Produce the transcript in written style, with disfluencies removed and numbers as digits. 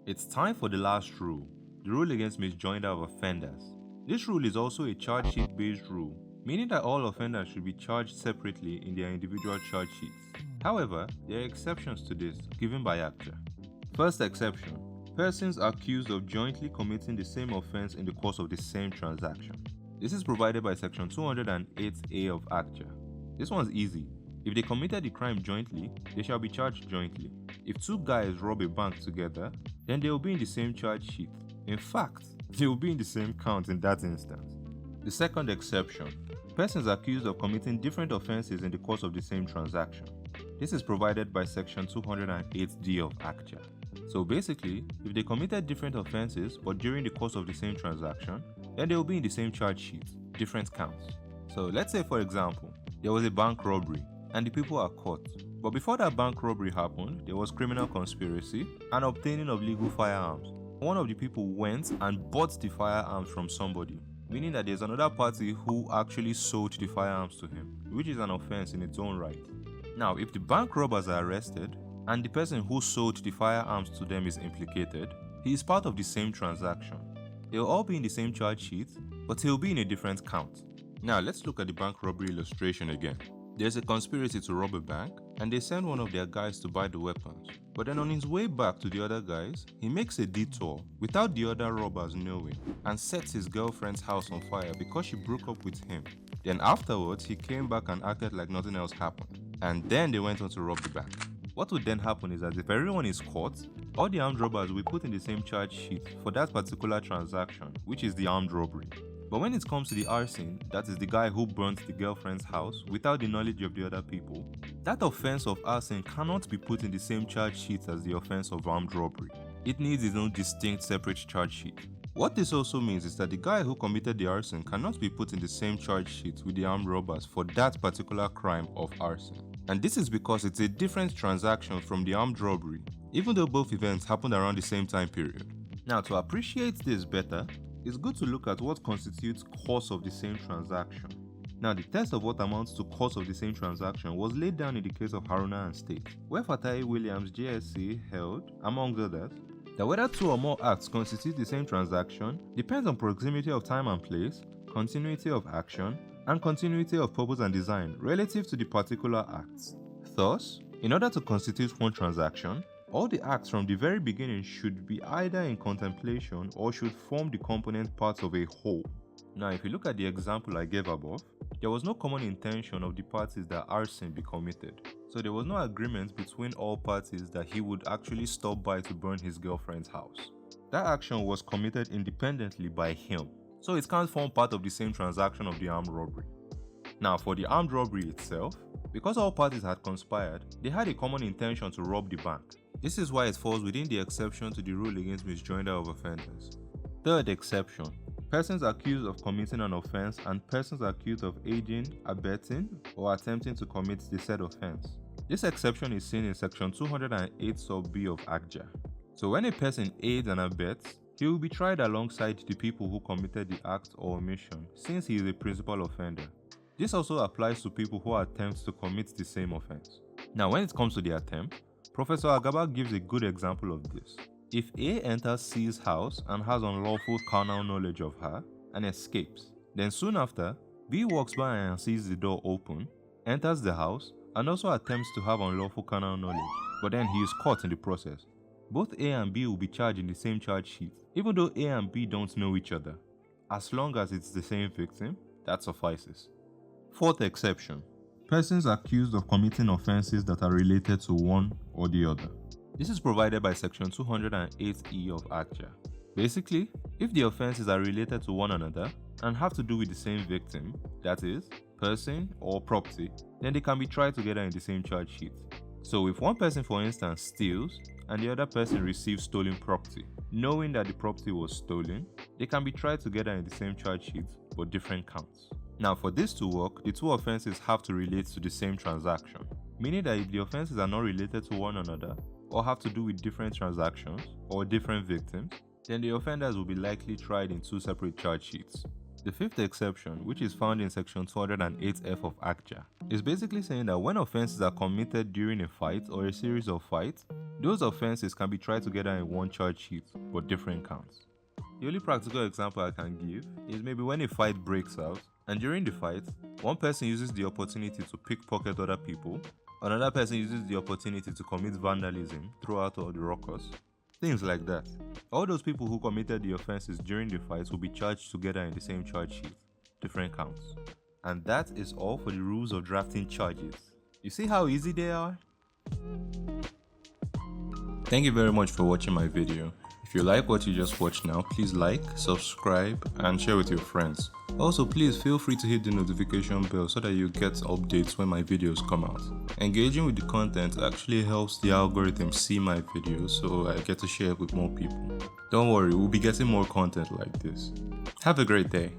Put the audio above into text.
It's time for the last rule, the rule against misjoinder of offenders. This rule is also a charge sheet based rule, meaning that all offenders should be charged separately in their individual charge sheets. However, there are exceptions to this given by ACTA. First exception, persons accused of jointly committing the same offense in the course of the same transaction. This is provided by section 208A of ACTA. This one's easy. If they committed the crime jointly, they shall be charged jointly. If two guys rob a bank together, then they will be in the same charge sheet. In fact, they will be in the same count in that instance. The second exception, persons accused of committing different offenses in the course of the same transaction. This is provided by section 208D of ACTA. So basically, if they committed different offenses but during the course of the same transaction, then they will be in the same charge sheet, different counts. So let's say, for example, there was a bank robbery and the people are caught. But before that bank robbery happened, there was criminal conspiracy and obtaining of legal firearms. One of the people went and bought the firearms from somebody, meaning that there's another party who actually sold the firearms to him, which is an offense in its own right. Now, if the bank robbers are arrested and the person who sold the firearms to them is implicated, he is part of the same transaction. They'll all be in the same charge sheet, but he'll be in a different count. Now, let's look at the bank robbery illustration again. There's a conspiracy to rob a bank, and they send one of their guys to buy the weapons. But then on his way back to the other guys, he makes a detour without the other robbers knowing and sets his girlfriend's house on fire because she broke up with him. Then afterwards, he came back and acted like nothing else happened. And then they went on to rob the bank. What would then happen is that if everyone is caught, all the armed robbers will be put in the same charge sheet for that particular transaction, which is the armed robbery. But when it comes to the arson, that is the guy who burnt the girlfriend's house without the knowledge of the other people, that offense of arson cannot be put in the same charge sheet as the offense of armed robbery. It needs its own distinct separate charge sheet. What this also means is that the guy who committed the arson cannot be put in the same charge sheet with the armed robbers for that particular crime of arson. And this is because it's a different transaction from the armed robbery, even though both events happened around the same time period. Now, to appreciate this better, it's good to look at what constitutes course of the same transaction. Now, the test of what amounts to course of the same transaction was laid down in the case of Haruna and State, where Fatai Williams JSC held, among others, that whether two or more acts constitute the same transaction depends on proximity of time and place, continuity of action, and continuity of purpose and design relative to the particular acts. Thus, in order to constitute one transaction, all the acts from the very beginning should be either in contemplation or should form the component parts of a whole. Now, if you look at the example I gave above, there was no common intention of the parties that arson be committed. So there was no agreement between all parties that he would actually stop by to burn his girlfriend's house. That action was committed independently by him, so it can't form part of the same transaction of the armed robbery. Now, for the armed robbery itself, because all parties had conspired, they had a common intention to rob the bank. This is why it falls within the exception to the rule against misjoinder of offenders. Third exception, persons accused of committing an offense and persons accused of aiding, abetting, or attempting to commit the said offense. This exception is seen in section 208 sub B of ACJA. So when a person aids and abets, he will be tried alongside the people who committed the act or omission, since he is a principal offender. This also applies to people who attempt to commit the same offense. Now, when it comes to the attempt, Professor Agaba gives a good example of this. If A enters C's house and has unlawful carnal knowledge of her and escapes, then soon after, B walks by and sees the door open, enters the house, and also attempts to have unlawful carnal knowledge, but then he is caught in the process. Both A and B will be charged in the same charge sheet, even though A and B don't know each other. As long as it's the same victim, that suffices. Fourth exception, persons accused of committing offenses that are related to one or the other. This is provided by section 208E of ACJA. Basically, if the offenses are related to one another and have to do with the same victim, that is, person or property, then they can be tried together in the same charge sheet. So if one person, for instance, steals and the other person receives stolen property, knowing that the property was stolen, they can be tried together in the same charge sheet but different counts. Now, for this to work, the two offenses have to relate to the same transaction, meaning that if the offenses are not related to one another or have to do with different transactions or different victims, then the offenders will be likely tried in two separate charge sheets. The fifth exception, which is found in section 208F of ACJA, is basically saying that when offenses are committed during a fight or a series of fights, Those offenses can be tried together in one charge sheet, but different counts. The only practical example I can give is maybe when a fight breaks out, and during the fight, one person uses the opportunity to pickpocket other people, another person uses the opportunity to commit vandalism, throw out all the ruckus, things like that. All those people who committed the offenses during the fight will be charged together in the same charge sheet, different counts. And that is all for the rules of drafting charges. You see how easy they are? Thank you very much for watching my video. If you like what you just watched now, please like, subscribe, and share with your friends. Also, please feel free to hit the notification bell so that you get updates when my videos come out. Engaging with the content actually helps the algorithm see my videos, so I get to share it with more people. Don't worry, we'll be getting more content like this. Have a great day.